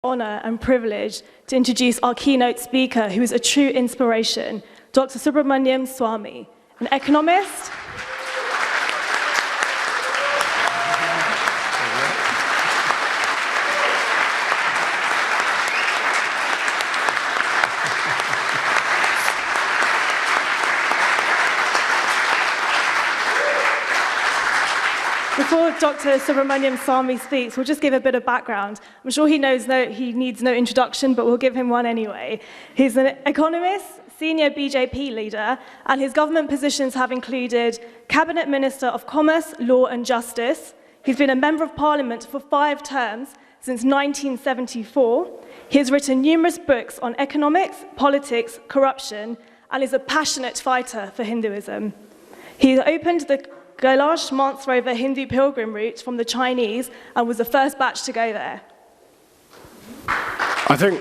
Honour and privilege to introduce our keynote speaker, who is a true inspiration, Dr. Subramanian Swamy, an economist. Before Dr. Subramanian Swamy speaks, we'll just give a bit of background. I'm sure he needs no introduction, but we'll give him one anyway. He's an economist, senior BJP leader, and his government positions have included Cabinet Minister of Commerce, Law and Justice. He's been a Member of Parliament for 5 terms since 1974. He has written numerous books on economics, politics, corruption, and is a passionate fighter for Hinduism. He opened the Kailash Mansrover Hindu pilgrim route from the Chinese and was the first batch to go there. I think,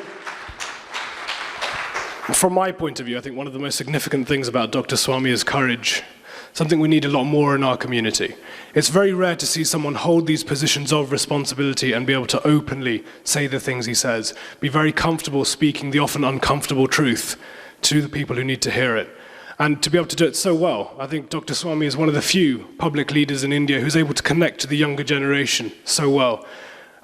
from my point of view, I think one of the most significant things about Dr. Swamy is courage, something we need a lot more in our community. It's very rare to see someone hold these positions of responsibility and be able to openly say the things he says, be very comfortable speaking the often uncomfortable truth to the people who need to hear it. And to be able to do it so well. I think Dr. Swamy is one of the few public leaders in India who's able to connect to the younger generation so well.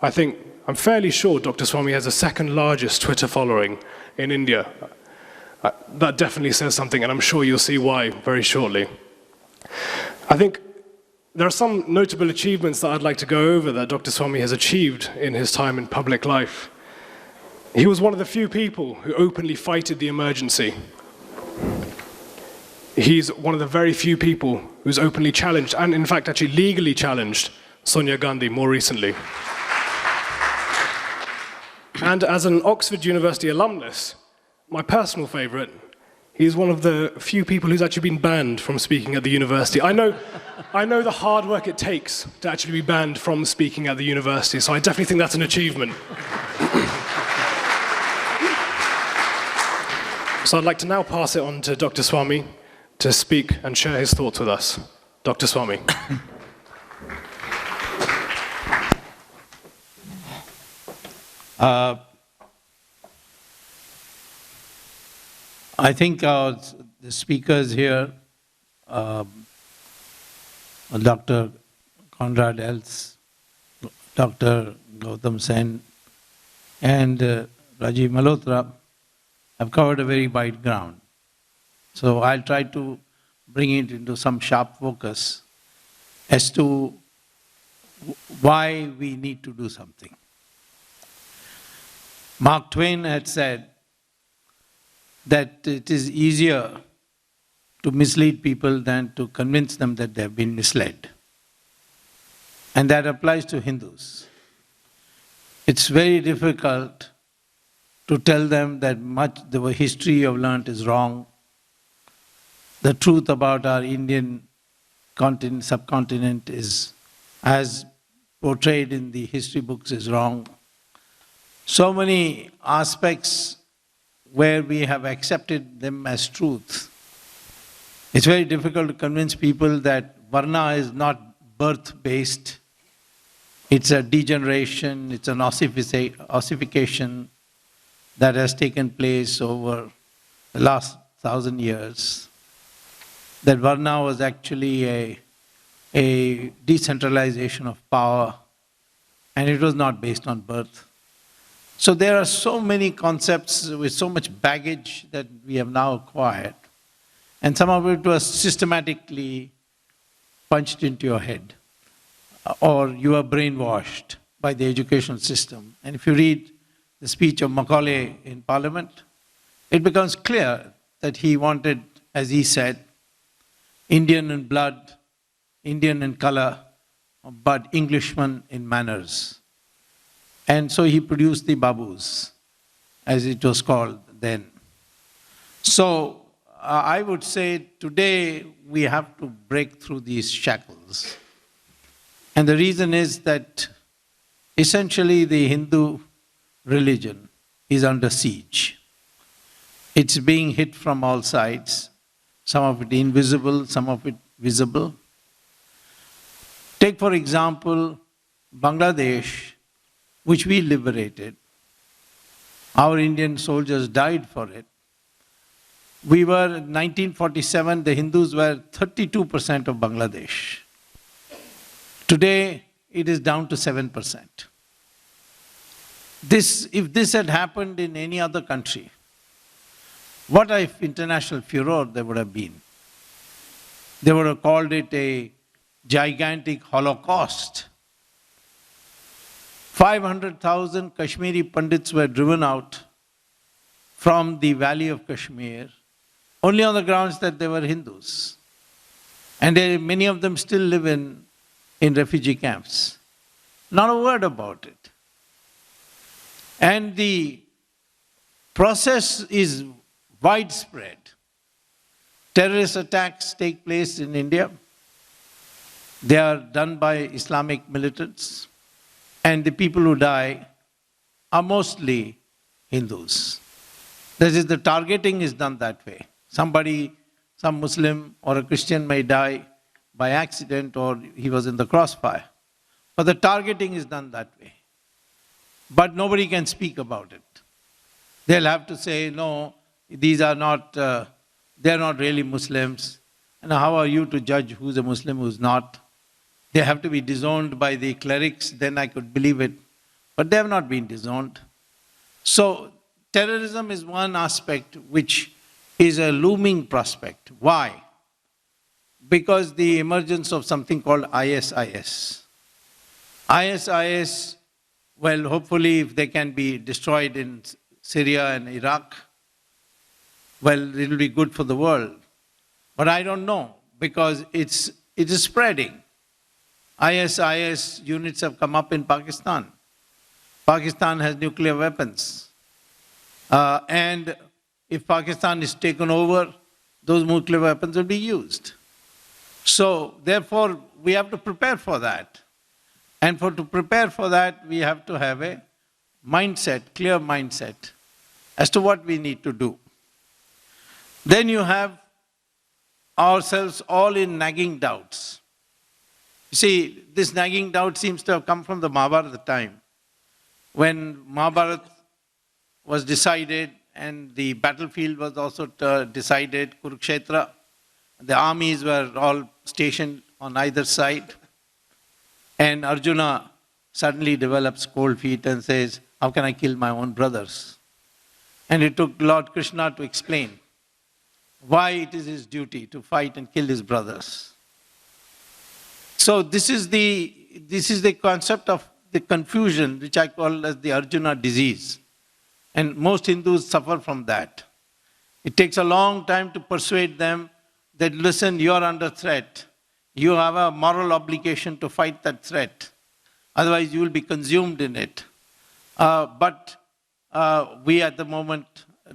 I'm fairly sure Dr. Swamy has the second largest Twitter following in India. That definitely says something, and I'm sure you'll see why very shortly. I think there are some notable achievements that I'd like to go over that Dr. Swamy has achieved in his time in public life. He was one of the few people who openly fighted the emergency. He's one of the very few people who's openly challenged, and in fact actually legally challenged, Sonia Gandhi more recently. And as an Oxford University alumnus, my personal favourite, he's one of the few people who's actually been banned from speaking at the university. I know the hard work it takes to actually be banned from speaking at the university, so I definitely think that's an achievement. So I'd like to now pass it on to Dr. Swamy to speak and share his thoughts with us. Dr. Swamy. I think the speakers here, Dr. Conrad Els, Dr. Gautam Sen, and Rajiv Malhotra have covered a very wide ground. So I'll try to bring it into some sharp focus as to why we need to do something. Mark Twain had said that it is easier to mislead people than to convince them that they have been misled. And that applies to Hindus. It's very difficult to tell them that much the history you have learnt is wrong. The truth about our Indian subcontinent is, as portrayed in the history books, is wrong. So many aspects where we have accepted them as truth. It's very difficult to convince people that Varna is not birth-based. It's a degeneration, it's an ossification that has taken place over the last 1,000 years. That Varna was actually a decentralization of power, and it was not based on birth. So there are so many concepts with so much baggage that we have now acquired, and some of it was systematically punched into your head, or you are brainwashed by the education system. And if you read the speech of Macaulay in Parliament, it becomes clear that he wanted, as he said, Indian in blood, Indian in color, but Englishman in manners. And so he produced the Babus, as it was called then. So I would say today we have to break through these shackles. And the reason is that essentially the Hindu religion is under siege. It's being hit from all sides. Some of it invisible, some of it visible. Take, for example, Bangladesh, which we liberated. Our Indian soldiers died for it. We were, in 1947, the Hindus were 32% of Bangladesh. Today, it is down to 7%. If this had happened in any other country, what if international furor there would have been? They would have called it a gigantic Holocaust. 500,000 Kashmiri Pandits were driven out from the valley of Kashmir only on the grounds that they were Hindus. And many of them still live in refugee camps. Not a word about it. And the process is widespread. Terrorist attacks take place in India. They are done by Islamic militants. And the people who die are mostly Hindus. That is, the targeting is done that way. Some Muslim or a Christian may die by accident or he was in the crossfire. But the targeting is done that way. But nobody can speak about it. They'll have to say, no, these are not, they're not really Muslims. And how are you to judge who's a Muslim, who's not? They have to be disowned by the clerics, then I could believe it. But they have not been disowned. So terrorism is one aspect which is a looming prospect. Why? Because the emergence of something called ISIS. ISIS, well, hopefully if they can be destroyed in Syria and Iraq, well, it will be good for the world. But I don't know, because it is spreading. ISIS units have come up in Pakistan. Pakistan has nuclear weapons. And if Pakistan is taken over, those nuclear weapons will be used. So, therefore, we have to prepare for that. And to prepare for that, we have to have a mindset, clear mindset, as to what we need to do. Then you have ourselves all in nagging doubts. You see, this nagging doubt seems to have come from the Mahabharata time. When Mahabharata was decided and the battlefield was also decided, Kurukshetra, the armies were all stationed on either side. And Arjuna suddenly develops cold feet and says, how can I kill my own brothers? And it took Lord Krishna to explain why it is his duty to fight and kill his brothers. So this is the concept of the confusion, which I call as the Arjuna disease. And most Hindus suffer from that. It takes a long time to persuade them that, listen, you are under threat. You have a moral obligation to fight that threat. Otherwise, you will be consumed in it. But we at the moment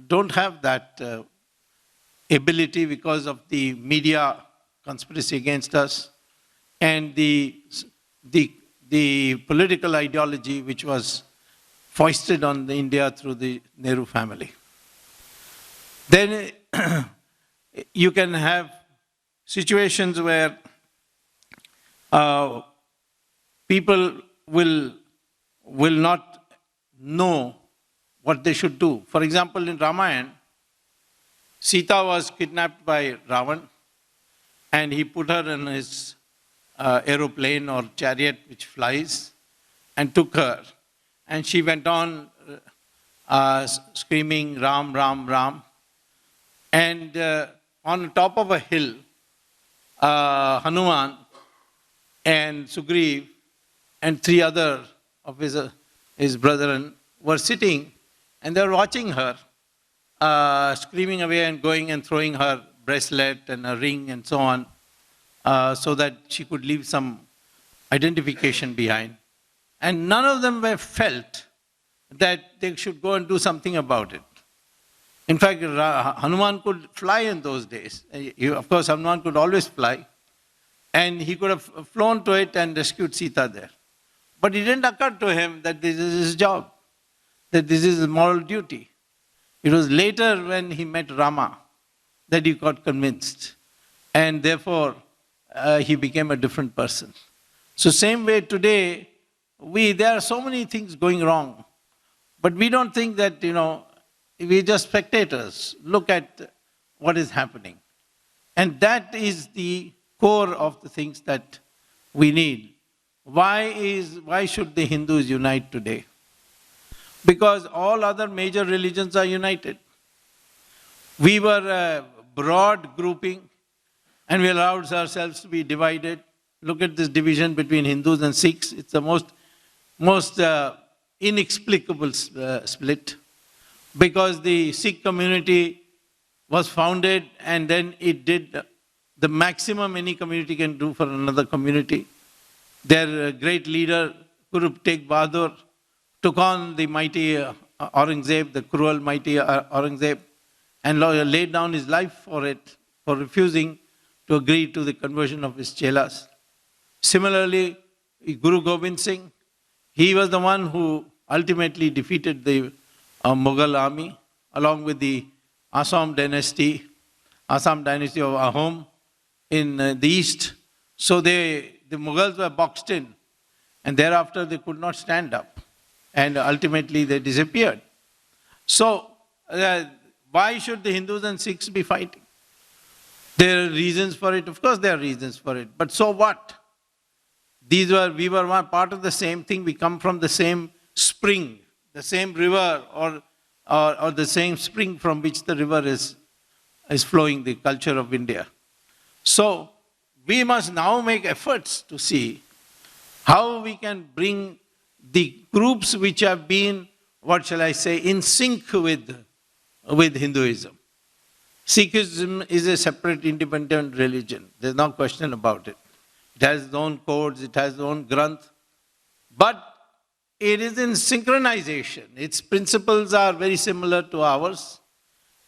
don't have that ability because of the media conspiracy against us and the political ideology which was foisted on India through the Nehru family. Then you can have situations where people will not know what they should do. For example, in Ramayana, Sita was kidnapped by Ravan and he put her in his aeroplane or chariot which flies and took her. And she went on screaming, Ram, Ram, Ram. And on the top of a hill, Hanuman and Sugriv and 3 other of his brethren were sitting and they were watching her, screaming away and going and throwing her bracelet and a ring and so on, so that she could leave some identification behind. And none of them were felt that they should go and do something about it. In fact, Hanuman could fly in those days. Of course, Hanuman could always fly. And he could have flown to it and rescued Sita there. But it didn't occur to him that this is his job, that this is his moral duty. It was later when he met Rama that he got convinced. And therefore, he became a different person. So same way today, there are so many things going wrong. But we don't think that, we're just spectators. Look at what is happening. And that is the core of the things that we need. Why should the Hindus unite today? Because all other major religions are united. We were a broad grouping and we allowed ourselves to be divided. Look at this division between Hindus and Sikhs. It's the most inexplicable split, because the Sikh community was founded and then it did the maximum any community can do for another community. Their great leader, Guru Tegh Bahadur, took on the mighty Aurangzeb, the cruel mighty Aurangzeb, and laid down his life for it, for refusing to agree to the conversion of his chelas. Similarly, Guru Gobind Singh, he was the one who ultimately defeated the Mughal army, along with the Assam dynasty of Ahom in the east. So the Mughals were boxed in, and thereafter they could not stand up, and ultimately they disappeared. So why should the Hindus and Sikhs be fighting? There are reasons for it, of course there are reasons for it, but so what? We were one part of the same thing, we come from the same spring, the same river, or the same spring from which the river is flowing, the culture of India. So we must now make efforts to see how we can bring the groups which have been, in sync with Hinduism. Sikhism is a separate, independent religion. There's no question about it. It has its own codes, it has its own granth. But it is in synchronization. Its principles are very similar to ours,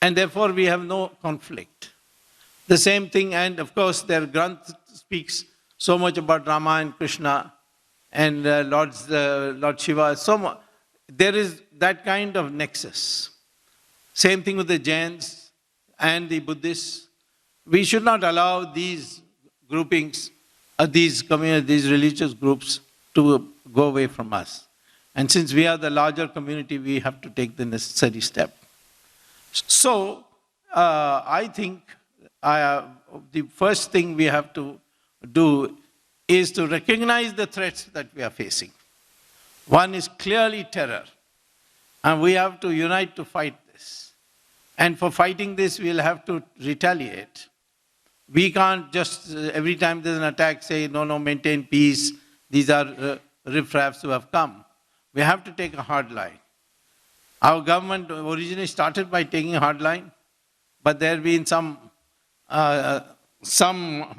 and therefore we have no conflict. The same thing, and of course their granth speaks so much about Rama and Krishna and Lord Shiva. There is that kind of nexus. Same thing with the Jains and the Buddhists. We should not allow these groupings, these religious groups to go away from us. And since we are the larger community, we have to take the necessary step. So, I think the first thing we have to do is to recognize the threats that we are facing. One is clearly terror, and we have to unite to fight this. And for fighting this, we'll have to retaliate. We can't just, every time there's an attack, say, no, maintain peace, these are riffraffs who have come. We have to take a hard line. Our government originally started by taking a hard line, but there have been some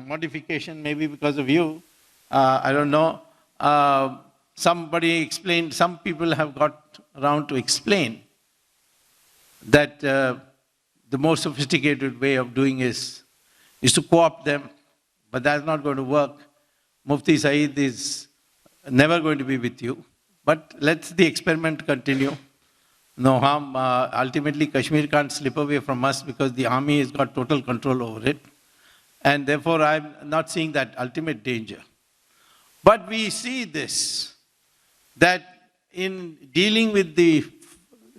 modification, maybe because of you, I don't know. Somebody explained, some people have got around to explain that the more sophisticated way of doing is to co-opt them, but that's not going to work. Mufti Saeed is never going to be with you, but let the experiment continue. No harm. Ultimately, Kashmir can't slip away from us because the army has got total control over it. And therefore, I'm not seeing that ultimate danger. But we see this, that in dealing with the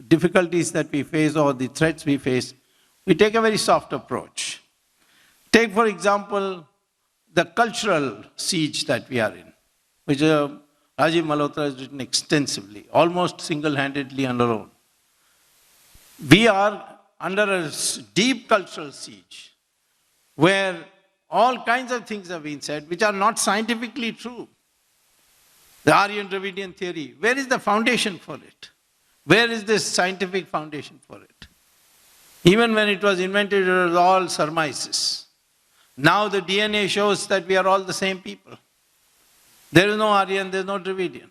difficulties that we face or the threats we face, we take a very soft approach. Take, for example, the cultural siege that we are in, which Rajiv Malhotra has written extensively, almost single-handedly on our own. We are under a deep cultural siege, where all kinds of things have been said which are not scientifically true. The Aryan-Dravidian theory, where is the foundation for it? Where is this scientific foundation for it? Even when it was invented, it was all surmises. Now the DNA shows that we are all the same people. There is no Aryan, there is no Dravidian.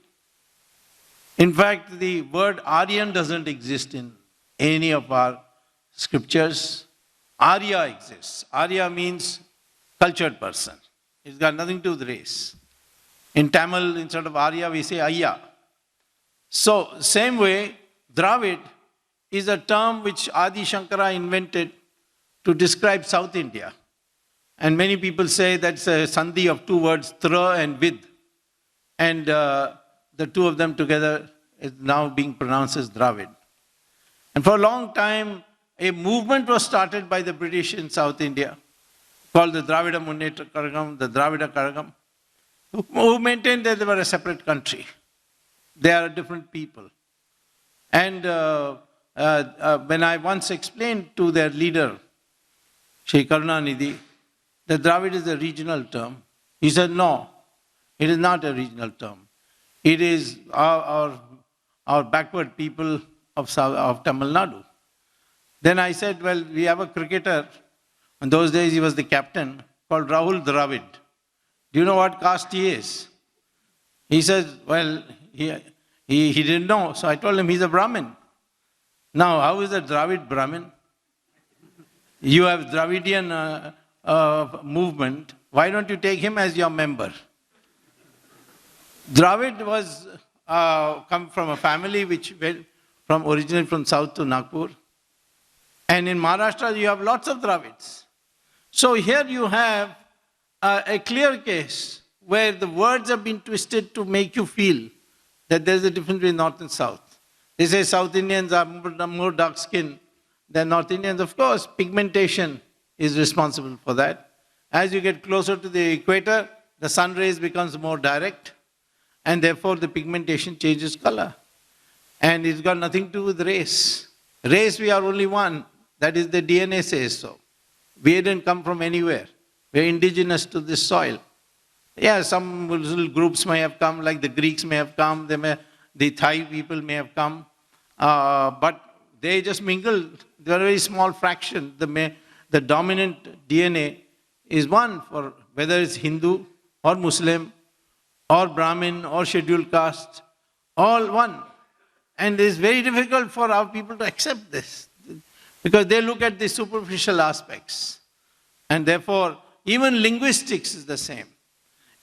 In fact, the word Aryan doesn't exist in any of our scriptures. Arya exists. Arya means cultured person. It's got nothing to do with race. In Tamil, instead of Arya, we say Ayya. So, same way, Dravid is a term which Adi Shankara invented to describe South India. And many people say that's a sandhi of two words, tra and vid. And the two of them together is now being pronounced as Dravid. And for a long time, a movement was started by the British in South India called the Dravida Munnetra Kazhagam, the Dravida Kazhagam, who maintained that they were a separate country. They are different people. And when I once explained to their leader, Shri Karunanidhi, that Dravid is a regional term, he said, no, it is not a regional term. It is our backward people of Tamil Nadu. Then I said, well, we have a cricketer, in those days he was the captain, called Rahul Dravid. Do you know what caste he is? He says, well, he didn't know, so I told him he's a Brahmin. Now, how is a Dravid Brahmin? You have Dravidian movement, why don't you take him as your member? Dravid was come from a family which went originally from south to Nagpur. And in Maharashtra, you have lots of Dravids. So here you have a clear case where the words have been twisted to make you feel that there's a difference between North and South. They say South Indians are more dark skinned than North Indians. Of course, pigmentation is responsible for that. As you get closer to the equator, the sun rays becomes more direct, and therefore the pigmentation changes color. And it's got nothing to do with race. Race, we are only one. That is, the DNA says so. We didn't come from anywhere. We're indigenous to this soil. Yeah, some little groups may have come, like the Greeks may have come, the Thai people may have come, but they just mingled. They're a very small fraction. The dominant DNA is one, for whether it's Hindu or Muslim or Brahmin or scheduled caste, all one. And it's very difficult for our people to accept this, because they look at the superficial aspects. And therefore, even linguistics is the same.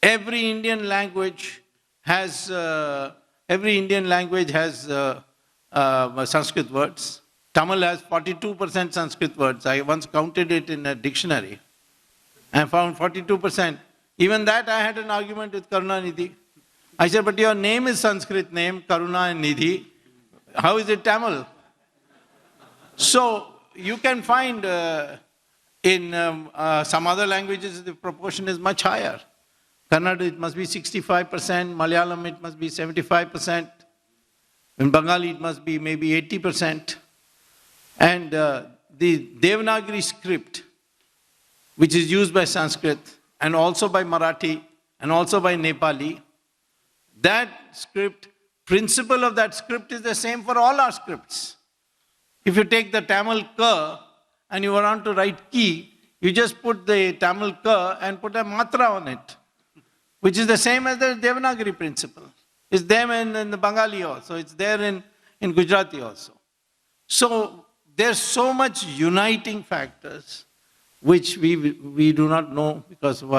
Every Indian language has Sanskrit words. Tamil has 42% Sanskrit words. I once counted it in a dictionary and found 42%. Even that I had an argument with Karunanidhi. I said, but your name is Sanskrit name, Karuna and Nidhi. How is it Tamil? So you can find in some other languages the proportion is much higher. Kannada it must be 65%, Malayalam it must be 75%, in Bengali it must be maybe 80%. And the Devanagari script, which is used by Sanskrit and also by Marathi and also by Nepali, that script, principle of that script is the same for all our scripts. If you take the Tamil ka and you want to write ki, you just put the Tamil ka and put a matra on it, which is the same as the Devanagari principle. It's there in the Bengali also, it's there in Gujarati also. So there's so much uniting factors which we do not know because of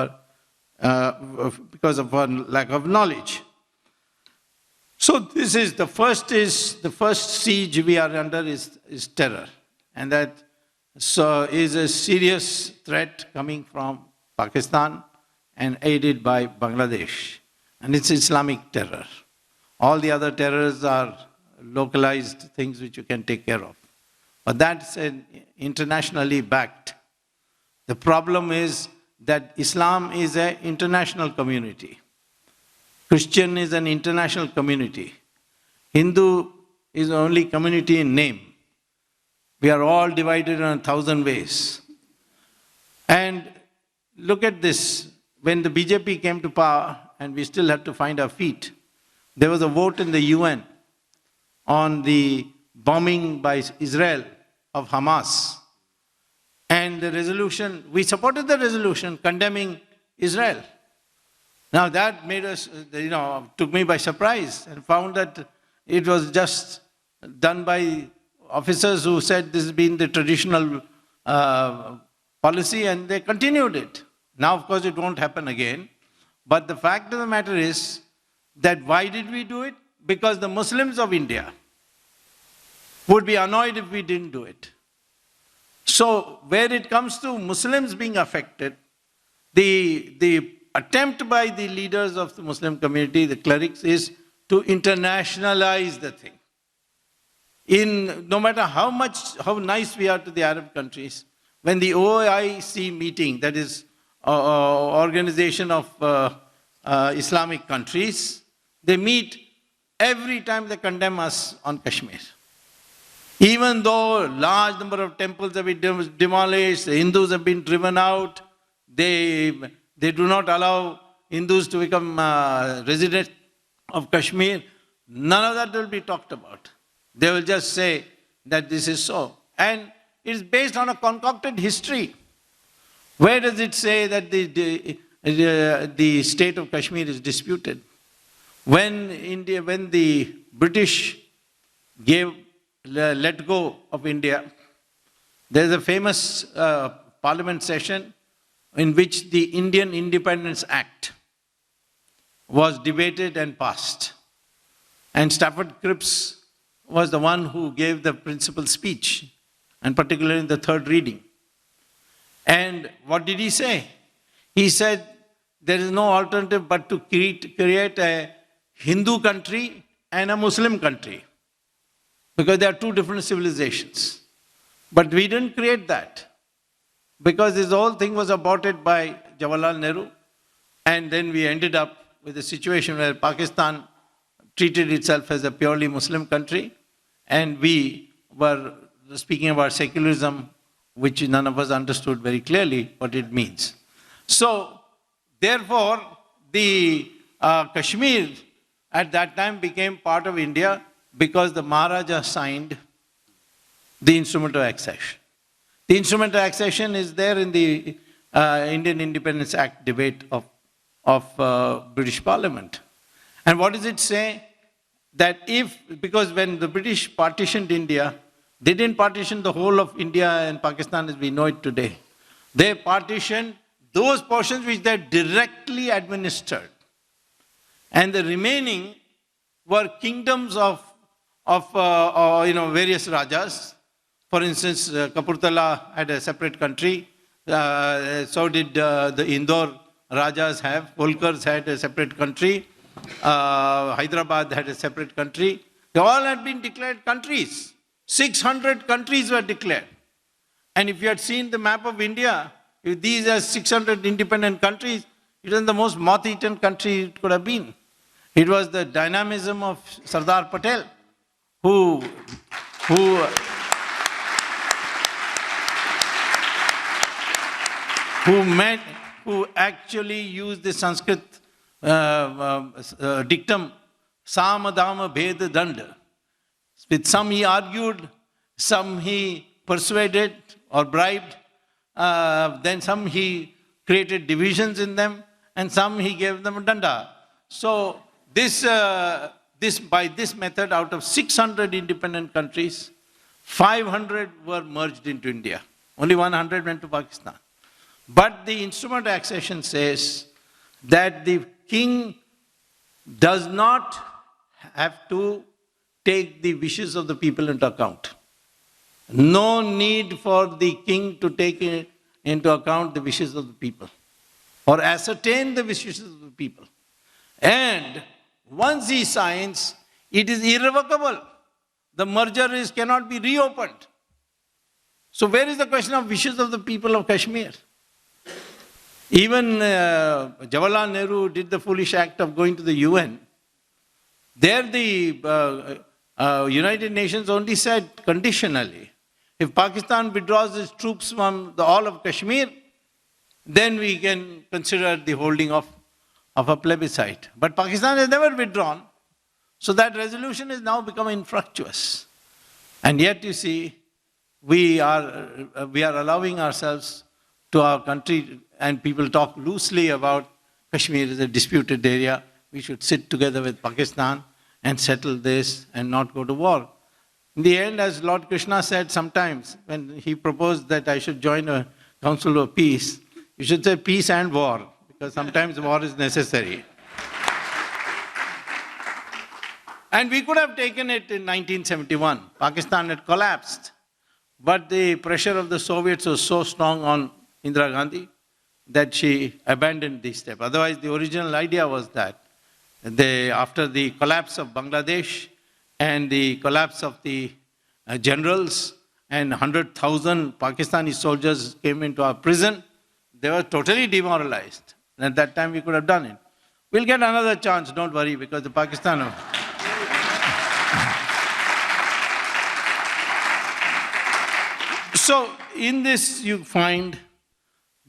our lack of knowledge. So this is the first siege we are under is terror, and that is a serious threat coming from Pakistan and aided by Bangladesh, and it's Islamic terror. All the other terrors are localized things which you can take care of, but that's internationally backed. The problem is that Islam is an international community. Christian is an international community. Hindu is the only community in name. We are all divided in 1,000 ways. And look at this. When the BJP came to power, and we still had to find our feet, there was a vote in the UN on the bombing by Israel of Hamas. And the resolution, we supported the resolution condemning Israel. Now that made us, took me by surprise, and found that it was just done by officers who said this has been the traditional policy, and they continued it. Now, of course, it won't happen again. But the fact of the matter is that why did we do it? Because the Muslims of India would be annoyed if we didn't do it. So where it comes to Muslims being affected, the attempt by the leaders of the Muslim community, the clerics, is to internationalize the thing. No matter how nice we are to the Arab countries, when the OIC meeting, that is Organization of Islamic Countries, they meet, every time they condemn us on Kashmir. Even though large number of temples have been demolished, the Hindus have been driven out, they do not allow Hindus to become residents of Kashmir, none of that will be talked about. They will just say that this is so. And it is based on a concocted history. Where does it say that the state of Kashmir is disputed? When the British let go of India, there is a famous parliament session in which the Indian Independence Act was debated and passed. And Stafford Cripps was the one who gave the principal speech, and particularly in the third reading. And what did he say? He said, there is no alternative but to create a Hindu country and a Muslim country, because there are two different civilizations. But we didn't create that, because this whole thing was aborted by Jawaharlal Nehru, and then we ended up with a situation where Pakistan treated itself as a purely Muslim country, and we were speaking about secularism, which none of us understood very clearly what it means. So, therefore, the Kashmir at that time became part of India because the Maharaja signed the instrument of accession. The instrument of accession is there in the Indian Independence Act debate of British Parliament. And what does it say? That because when the British partitioned India, they didn't partition the whole of India and Pakistan as we know it today. They partitioned those portions which they directly administered. And the remaining were kingdoms of various rajas. For instance, Kapurthala had a separate country. So did the Indore rajas have. Holkars had a separate country. Hyderabad had a separate country. They all had been declared countries. 600 countries were declared. And if you had seen the map of India, if these are 600 independent countries, it was the most moth-eaten country it could have been. It was the dynamism of Sardar Patel who actually used the Sanskrit dictum, Samadama Bheda Danda. With some he argued, some he persuaded or bribed, then some he created divisions in them, and some he gave them a danda. So by this method, out of 600 independent countries, 500 were merged into India. Only 100 went to Pakistan. But the instrument of accession says that the king does not have to take the wishes of the people into account. No need for the king to take into account the wishes of the people or ascertain the wishes of the people. And once he signs, it is irrevocable. The merger cannot be reopened. So where is the question of wishes of the people of Kashmir? Even Jawaharlal Nehru did the foolish act of going to the UN. There the United Nations only said conditionally, if Pakistan withdraws its troops from the all of Kashmir, then we can consider the holding of a plebiscite. But Pakistan has never withdrawn, so that resolution has now become infructuous. And yet, you see, we are allowing ourselves to our country, and people talk loosely about Kashmir is a disputed area. We should sit together with Pakistan and settle this and not go to war. In the end, as Lord Krishna said sometimes, when he proposed that I should join a council of peace, you should say peace and war, because sometimes war is necessary. And we could have taken it in 1971. Pakistan had collapsed. But the pressure of the Soviets was so strong on Indira Gandhi that she abandoned this step. Otherwise, the original idea was that After the collapse of Bangladesh and the collapse of the generals and 100,000 Pakistani soldiers came into our prison, they were totally demoralized. And at that time we could have done it. We'll get another chance, don't worry, because the Pakistan... So in this you find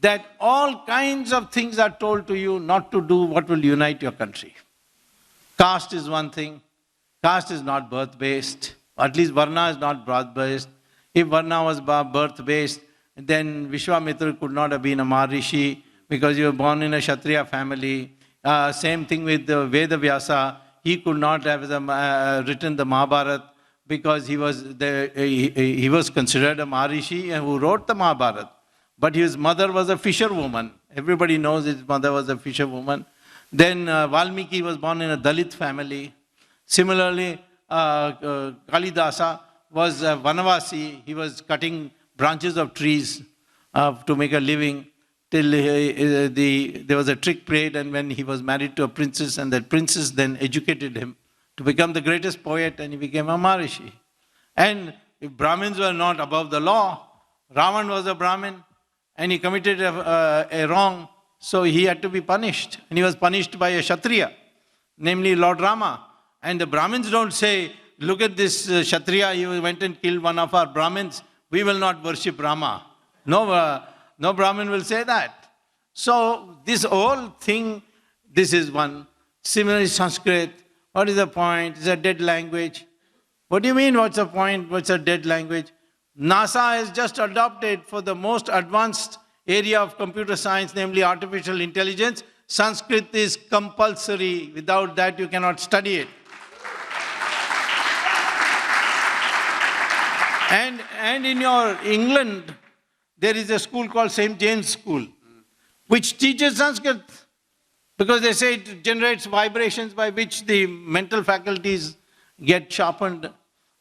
that all kinds of things are told to you not to do what will unite your country. Caste is one thing. Caste is not birth-based. At least Varna is not birth-based. If Varna was birth-based, then Vishwamitra could not have been a Maharishi because you were born in a Kshatriya family. Same thing with Veda Vyasa. He could not have written the Mahabharata because he was considered a Maharishi who wrote the Mahabharata. But his mother was a fisherwoman. Everybody knows his mother was a fisherwoman. Then Valmiki was born in a Dalit family. Similarly, Kalidasa was a Vanavasi. He was cutting branches of trees to make a living till there was a trick played, and when he was married to a princess, and that princess then educated him to become the greatest poet, and he became a Maharishi. And if Brahmins were not above the law, Ravan was a Brahmin, and he committed a wrong, so he had to be punished. And he was punished by a Kshatriya, namely Lord Rama. And the Brahmins don't say, look at this Kshatriya, he went and killed one of our Brahmins, we will not worship Rama. No Brahmin will say that. So this whole thing, this is one. Similarly, Sanskrit, what is the point? It's a dead language. What do you mean, what's the point? What's a dead language? NASA has just adopted for the most advanced area of computer science, namely artificial intelligence. Sanskrit is compulsory. Without that, you cannot study it. And in your England, there is a school called St. James School, which teaches Sanskrit because they say it generates vibrations by which the mental faculties get sharpened.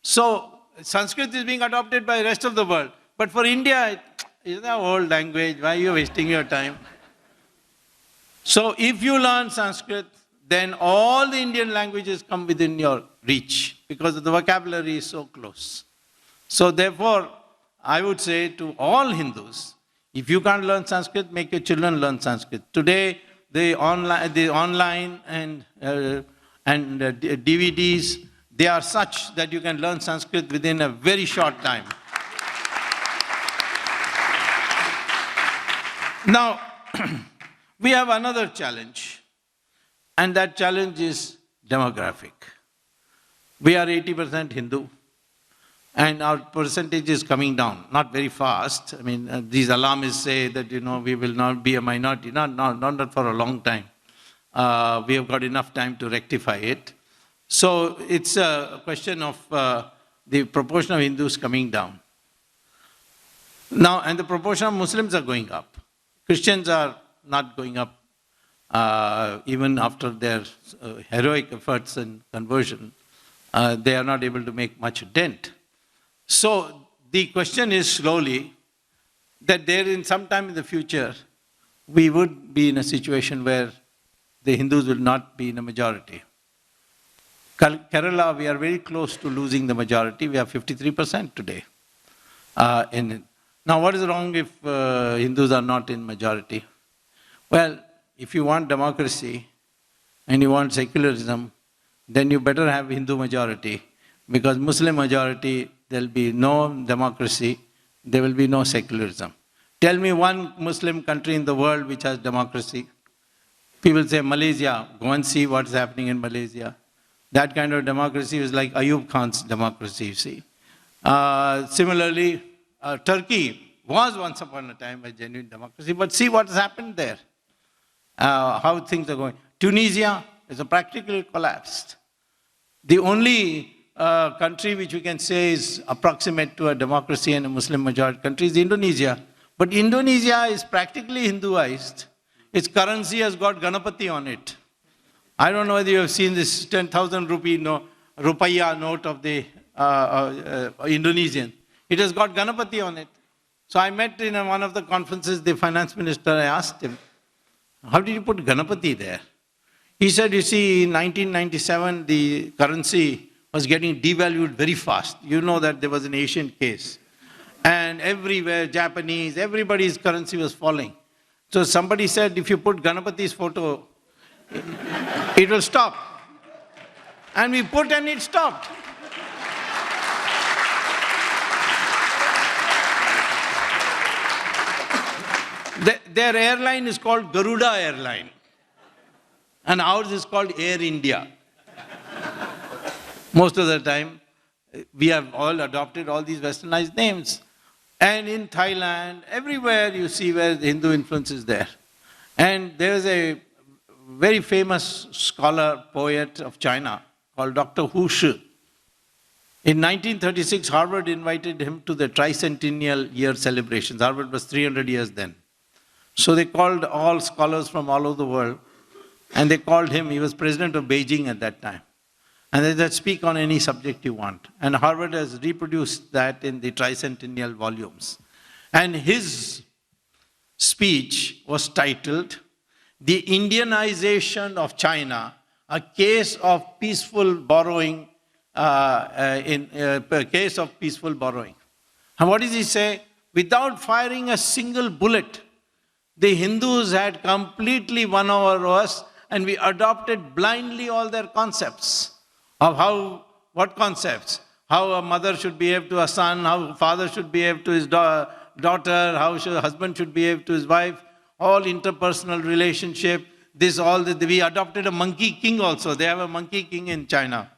So Sanskrit is being adopted by the rest of the world. But for India, it's an old language. Why are you wasting your time? So if you learn Sanskrit, then all the Indian languages come within your reach because the vocabulary is so close. So therefore, I would say to all Hindus, if you can't learn Sanskrit, make your children learn Sanskrit. Today, the online and DVDs, they are such that you can learn Sanskrit within a very short time. Now, we have another challenge, and that challenge is demographic. We are 80% Hindu. And our percentage is coming down, not very fast. I mean, these alarmists say that, we will not be a minority. Not for a long time. We have got enough time to rectify it. So it's a question of the proportion of Hindus coming down. Now, and the proportion of Muslims are going up. Christians are not going up, even after their heroic efforts and conversion. They are not able to make much dent. So the question is slowly that there in some time in the future, we would be in a situation where the Hindus will not be in a majority. Kerala, we are very close to losing the majority. We are 53% today. Now, what is wrong if Hindus are not in majority? Well, if you want democracy and you want secularism, then you better have Hindu majority, because Muslim majority, there will be no democracy, there will be no secularism. Tell me one Muslim country in the world which has democracy. People say Malaysia, go and see what's happening in Malaysia. That kind of democracy is like Ayub Khan's democracy, you see. Similarly, Turkey was once upon a time a genuine democracy, but see what has happened there, how things are going. Tunisia is practically collapsed. The only country which we can say is approximate to a democracy and a Muslim majority country is Indonesia. But Indonesia is practically Hinduized. Its currency has got Ganapati on it. I don't know whether you have seen this 10,000 rupiah note of the Indonesian. It has got Ganapati on it. So I met in one of the conferences the finance minister. I asked him, how did you put Ganapati there? He said, you see, in 1997, the currency was getting devalued very fast. You know that there was an Asian case. And everywhere, Japanese, everybody's currency was falling. So somebody said, if you put Ganapati's photo, it will stop. And we put and it stopped. Their airline is called Garuda Airline. And ours is called Air India. Most of the time, we have all adopted all these westernized names. And in Thailand, everywhere you see where the Hindu influence is there. And there is a very famous scholar, poet of China called Dr. Hu Shi. In 1936, Harvard invited him to the tricentennial year celebrations. Harvard was 300 years then. So they called all scholars from all over the world, and they called him, he was president of Beijing at that time. And they said, speak on any subject you want. And Harvard has reproduced that in the tricentennial volumes. And his speech was titled, The Indianization of China, a case of peaceful borrowing, a case of peaceful borrowing. And what does he say? Without firing a single bullet, the Hindus had completely won over us, and we adopted blindly all their concepts of how, what concepts? How a mother should behave to a son, how a father should behave to his daughter, how a husband should behave to his wife, all interpersonal relationship, this, all that. We adopted a monkey king also. They have a monkey king in China.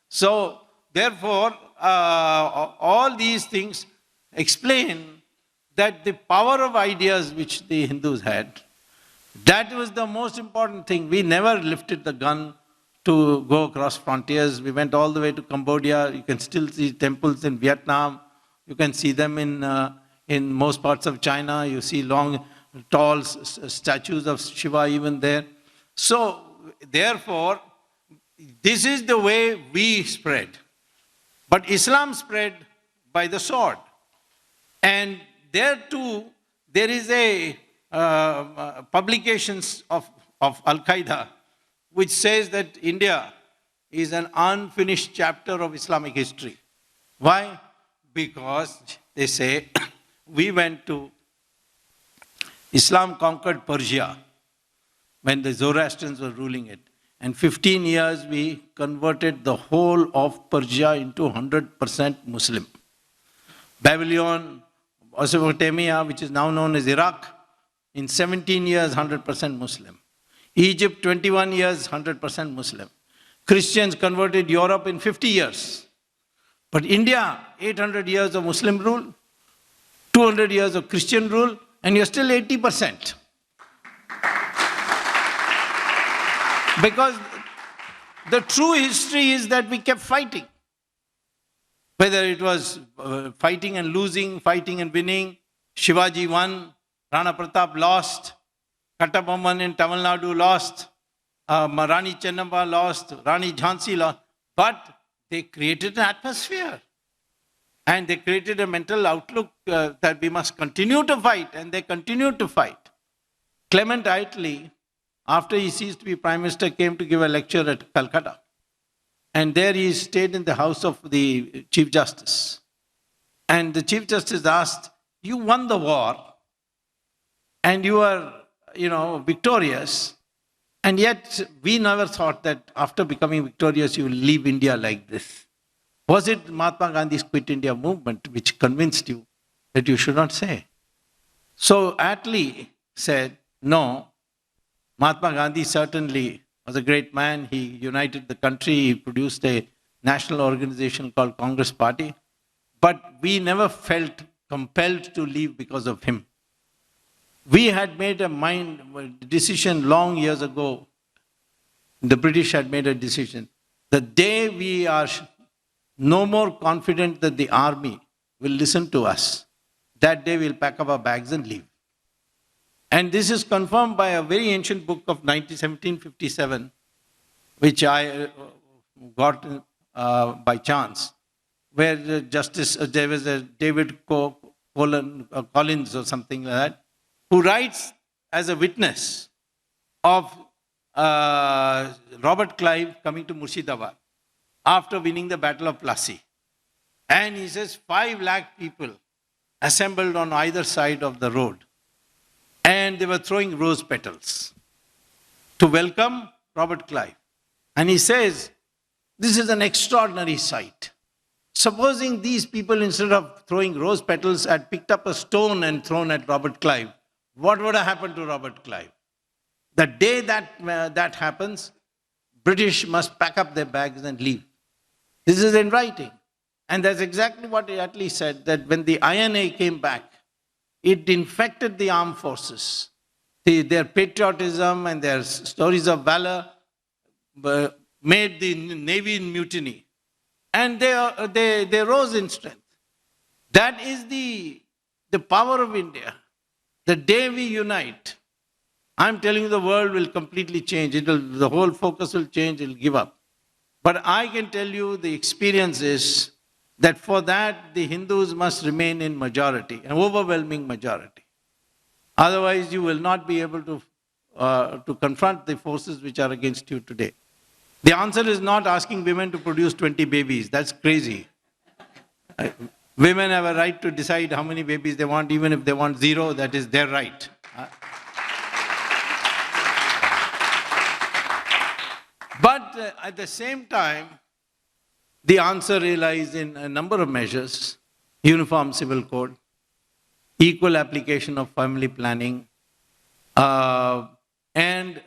So, therefore, all these things explain that the power of ideas which the Hindus had, that was the most important thing. We never lifted the gun to go across frontiers. We went all the way to Cambodia. You can still see temples in Vietnam. You can see them in most parts of China. You see long, tall statues of Shiva even there. So, therefore, this is the way we spread. But Islam spread by the sword. And there too, there is a publications of Al-Qaeda which says that India is an unfinished chapter of Islamic history. Why? Because they say, we went to, Islam conquered Persia when the Zoroastrians were ruling it. And 15 years we converted the whole of Persia into 100% Muslim. Babylon, Mesopotamia, which is now known as Iraq, in 17 years, 100% Muslim. Egypt, 21 years, 100% Muslim. Christians converted Europe in 50 years. But India, 800 years of Muslim rule, 200 years of Christian rule, and you're still 80%. Because the true history is that we kept fighting. Whether it was fighting and losing, fighting and winning, Shivaji won, Rana Pratap lost, Kattabomman in Tamil Nadu lost, Rani Chennamma lost, Rani Jhansi lost. But they created an atmosphere. And they created a mental outlook that we must continue to fight, and they continued to fight. Clement Attlee, after he ceased to be Prime Minister, came to give a lecture at Calcutta. And there he stayed in the house of the Chief Justice. And the Chief Justice asked, you won the war, and you are, victorious, and yet we never thought that after becoming victorious you will leave India like this. Was it Mahatma Gandhi's Quit India movement which convinced you that you should not say? So Attlee said, no, Mahatma Gandhi certainly was a great man. He united the country. He produced a national organization called Congress Party. But we never felt compelled to leave because of him. We had made a decision long years ago. The British had made a decision. The day we are no more confident that the army will listen to us, that day we'll pack up our bags and leave. And this is confirmed by a very ancient book of 1757, which I got by chance, where there was a David Collins or something like that, who writes as a witness of Robert Clive coming to Murshidabad after winning the Battle of Plassey. And he says 5 lakh people assembled on either side of the road. And they were throwing rose petals to welcome Robert Clive. And he says, this is an extraordinary sight. Supposing these people, instead of throwing rose petals, had picked up a stone and thrown at Robert Clive, what would have happened to Robert Clive? The day that happens, British must pack up their bags and leave. This is in writing. And that's exactly what Attlee said, that when the INA came back, it infected the armed forces. Their patriotism and their stories of valor made the Navy in mutiny. And they rose in strength. That is the power of India. The day we unite, I'm telling you, the world will completely change. The whole focus will change, it'll give up. But I can tell you the experience is that for that, the Hindus must remain in majority, an overwhelming majority. Otherwise, you will not be able to confront the forces which are against you today. The answer is not asking women to produce 20 babies. That's crazy. Women have a right to decide how many babies they want, even if they want 0, that is their right. But at the same time, the answer lies in a number of measures: uniform civil code, equal application of family planning, and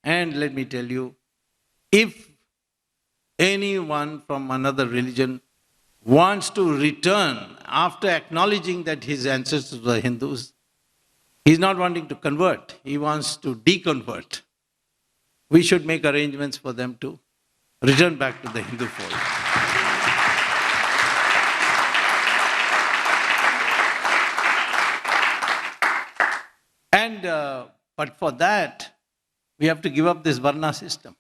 let me tell you, if anyone from another religion wants to return after acknowledging that his ancestors were Hindus, he's not wanting to convert, he wants to deconvert. We should make arrangements for them to return back to the Hindu fold. But for that, we have to give up this Varna system.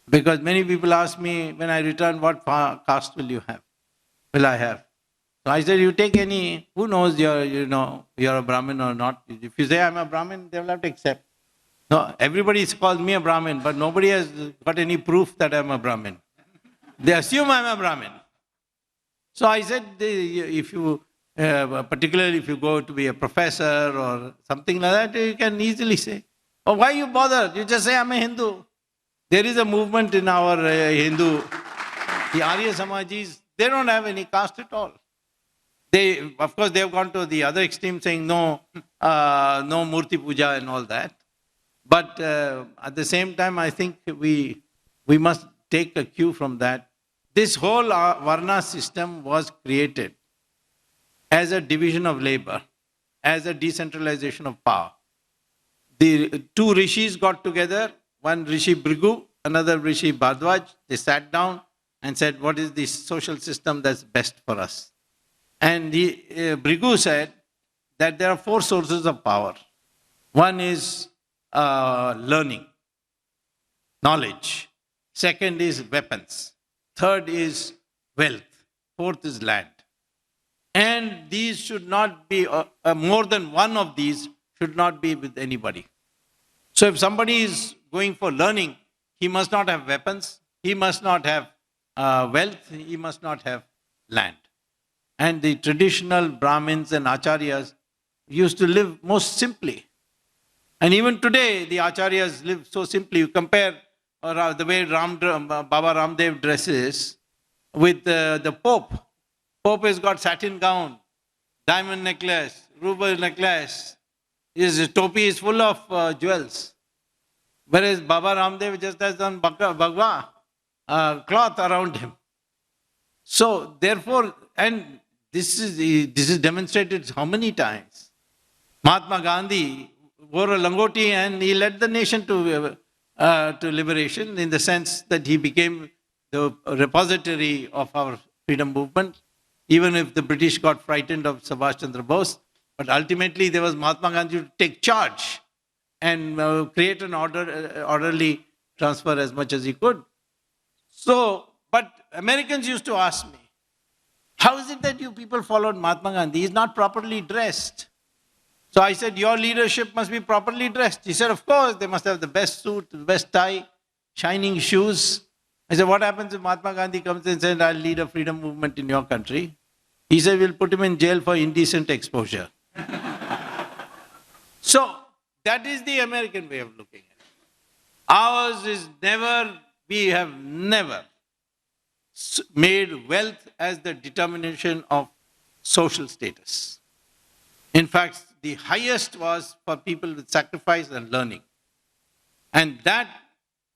Because many people ask me, when I return, what caste will I have? So I said, you take any, who knows you're a Brahmin or not. If you say I'm a Brahmin, they will have to accept. No, everybody calls me a Brahmin, but nobody has got any proof that I'm a Brahmin. They assume I'm a Brahmin. So I said, if you, particularly if you go to be a professor or something like that, you can easily say, oh, why you bother? You just say, I'm a Hindu. There is a movement in our Hindu, the Arya Samajis, they don't have any caste at all. Of course, they have gone to the other extreme saying no Murti Puja and all that. But at the same time, I think we must take a cue from that. This whole Varna system was created as a division of labor, as a decentralization of power. The 2 rishis got together, one Rishi Bhrigu, another Rishi Bhardwaj. They sat down and said, what is the social system that's best for us? And Bhrigu said that there are 4 sources of power. One is learning, knowledge. Second is weapons. Third is wealth. Fourth is land. And these should not be, more than one of these should not be with anybody. So if somebody is going for learning, he must not have weapons, he must not have wealth, he must not have land. And the traditional Brahmins and Acharyas used to live most simply. And even today, the Acharyas live so simply. You compare the way Baba Ramdev dresses with the Pope. Pope has got satin gown, diamond necklace, ruby necklace. His topi is full of jewels. Whereas Baba Ramdev just has done bhagwa, cloth around him. So therefore, and this is demonstrated how many times. Mahatma Gandhi wore a langoti and he led the nation to liberation, in the sense that he became the repository of our freedom movement, even if the British got frightened of Subhash Chandra Bose. But ultimately there was Mahatma Gandhi to take charge and create an orderly transfer as much as he could. So, but Americans used to ask me, how is it that you people followed Mahatma Gandhi? He's not properly dressed. So I said, your leadership must be properly dressed. He said, of course, they must have the best suit, the best tie, shining shoes. I said, what happens if Mahatma Gandhi comes and says, I'll lead a freedom movement in your country? He said, we'll put him in jail for indecent exposure. So, that is the American way of looking at it. Ours is never, we have never made wealth as the determination of social status. In fact, the highest was for people with sacrifice and learning. And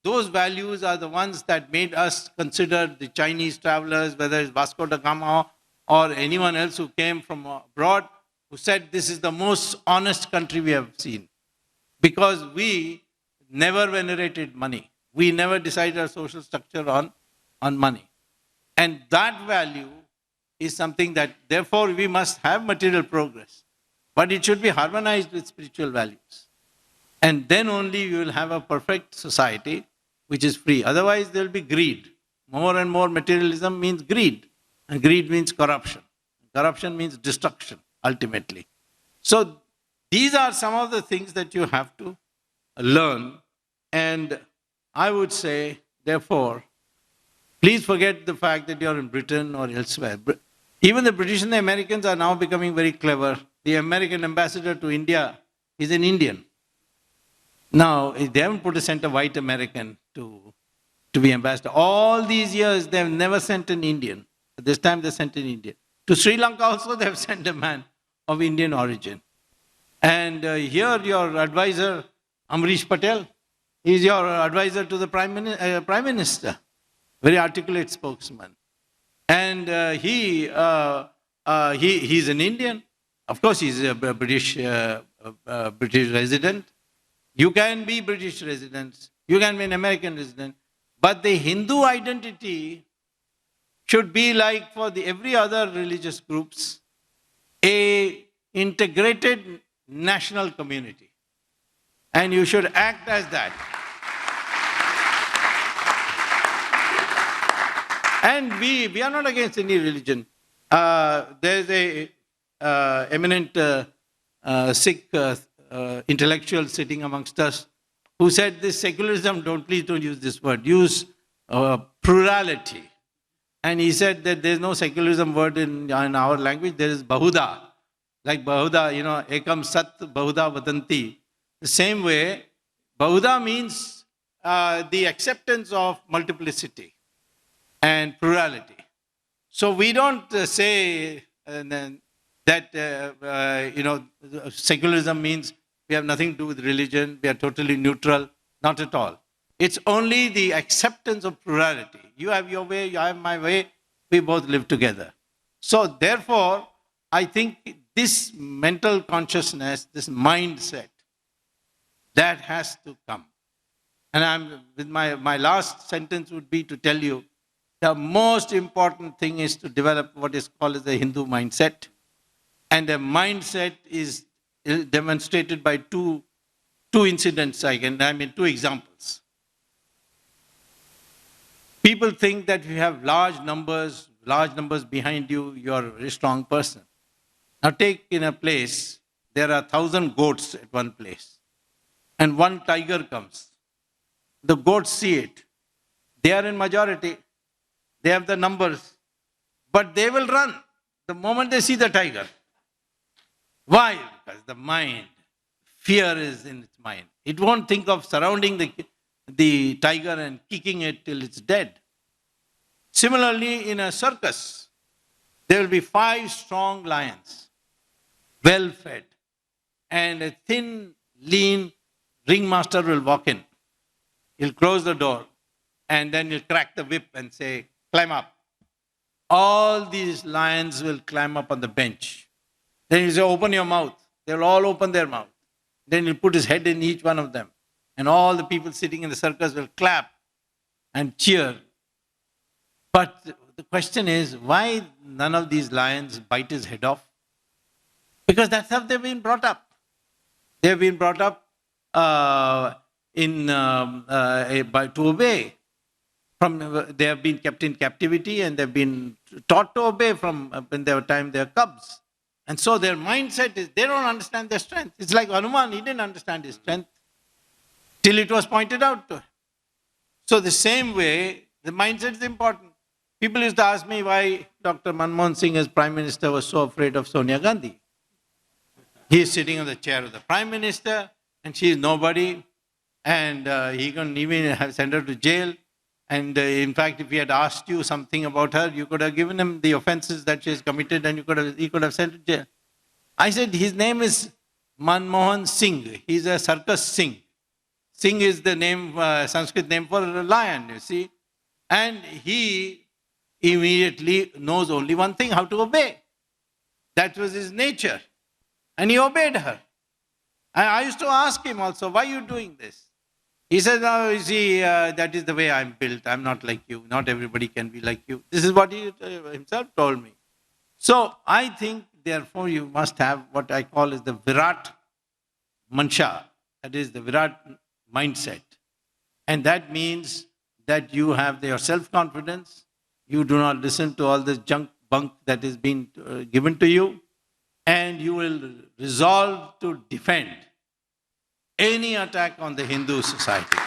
those values are the ones that made us consider the Chinese travelers, whether it's Vasco da Gama or anyone else who came from abroad, who said this is the most honest country we have seen. Because we never venerated money. We never decided our social structure on money. And that value is something that, therefore, we must have material progress. But it should be harmonized with spiritual values. And then only we will have a perfect society which is free. Otherwise, there will be greed. More and more materialism means greed. And greed means corruption. Corruption means destruction, ultimately. So, these are some of the things that you have to learn. And I would say, therefore, please forget the fact that you're in Britain or elsewhere. Even the British and the Americans are now becoming very clever. The American ambassador to India is an Indian. Now, they haven't sent a white American to be ambassador. All these years, they've never sent an Indian. This time they sent an Indian. To Sri Lanka also, they have sent a man of Indian origin. And here, your advisor, Amrish Patel, is your advisor to the Prime Minister. Very articulate spokesman. And he's an Indian. Of course, he's a British resident. You can be British residents. You can be an American resident. But the Hindu identity should be like for every other religious groups, a integrated national community. And you should act as that. And we are not against any religion. There's a eminent Sikh intellectual sitting amongst us who said this secularism, please don't use this word, use plurality. And he said that there's no secularism word in our language, there is Bahuda. Like Bahuda, Ekam Sat Bahuda Vadanti. The same way, Bahuda means the acceptance of multiplicity and plurality. So we don't say that secularism means we have nothing to do with religion, we are totally neutral. Not at all. It's only the acceptance of plurality. You have your way, I have my way, we both live together. So therefore, I think this mental consciousness, this mindset, that has to come. And my last sentence would be to tell you, the most important thing is to develop what is called as the Hindu mindset. And the mindset is demonstrated by two incidents, two examples. People think that if you have large numbers behind you, you're a very strong person. Now take in a place, there are 1,000 goats at one place. And one tiger comes. The goats see it. They are in majority. They have the numbers. But they will run the moment they see the tiger. Why? Because the mind, fear is in its mind. It won't think of surrounding the tiger and kicking it till it's dead. Similarly, in a circus, there will be 5 strong lions, well fed, and a thin, lean ringmaster will walk in. He'll close the door, and then he'll crack the whip and say, climb up. All these lions will climb up on the bench. Then he'll say, open your mouth. They'll all open their mouth. Then he'll put his head in each one of them. And all the people sitting in the circus will clap and cheer. But the question is, why none of these lions bite his head off? Because that's how they've been brought up. They've been brought up to obey. They have been kept in captivity and they've been taught to obey from when they were cubs. And so their mindset is, they don't understand their strength. It's like Hanuman, he didn't understand his strength till it was pointed out to him. So the same way, the mindset is important. People used to ask me why Dr. Manmohan Singh as Prime Minister was so afraid of Sonia Gandhi. He is sitting on the chair of the Prime Minister and she is nobody, and he can even have sent her to jail. And in fact, if he had asked you something about her, you could have given him the offenses that she has committed and he could have sent her to jail. I said, his name is Manmohan Singh. He's a circus Singh. Singh is the name, Sanskrit name for a lion, you see. And he immediately knows only one thing, how to obey. That was his nature. And he obeyed her. And I used to ask him also, why are you doing this? He said, no, you see, that is the way I'm built. I'm not like you. Not everybody can be like you. This is what he himself told me. So I think, therefore, you must have what I call is the Virat Mansha. That is the Virat mindset. And that means that you have your self-confidence. You do not listen to all this junk bunk that is being given to you. And you will resolve to defend any attack on the Hindu society.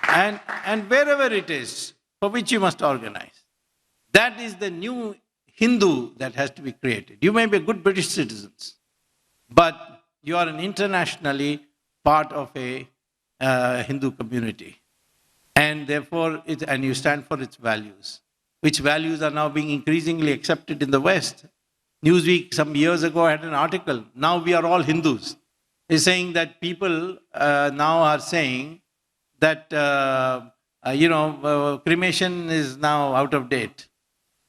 And wherever it is, for which you must organize. That is the new Hindu that has to be created. You may be good British citizens, but you are an internationally part of a Hindu community. And therefore, and you stand for its values, which values are now being increasingly accepted in the West. Newsweek some years ago had an article, now we are all Hindus. It's saying that people now are saying that, cremation is now out of date.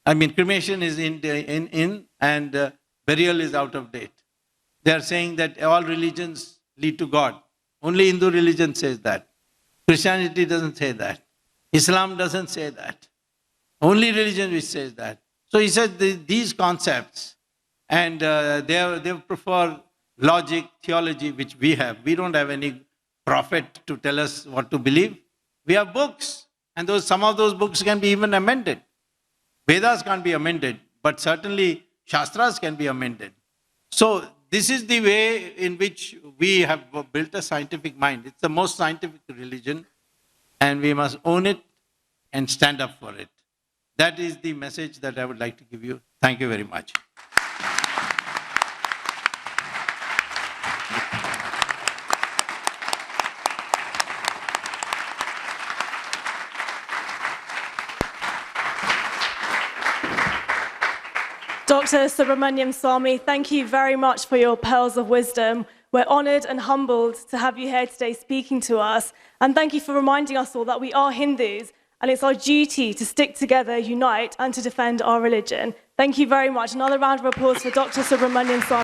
I mean, cremation is in and burial is out of date. They are saying that all religions lead to God. Only Hindu religion says that. Christianity doesn't say that. Islam doesn't say that. Only religion which says that. So he said these concepts, and they prefer logic, theology, which we have. We don't have any prophet to tell us what to believe. We have books, and some of those books can be even amended. Vedas can't be amended, but certainly Shastras can be amended. So this is the way in which we have built a scientific mind. It's the most scientific religion, and we must own it and stand up for it. That is the message that I would like to give you. Thank you very much. Dr. Subramanian Swamy, thank you very much for your pearls of wisdom. We're honoured and humbled to have you here today speaking to us. And thank you for reminding us all that we are Hindus, and it's our duty to stick together, unite, and to defend our religion. Thank you very much. Another round of applause for Dr. Subramanian Swamy.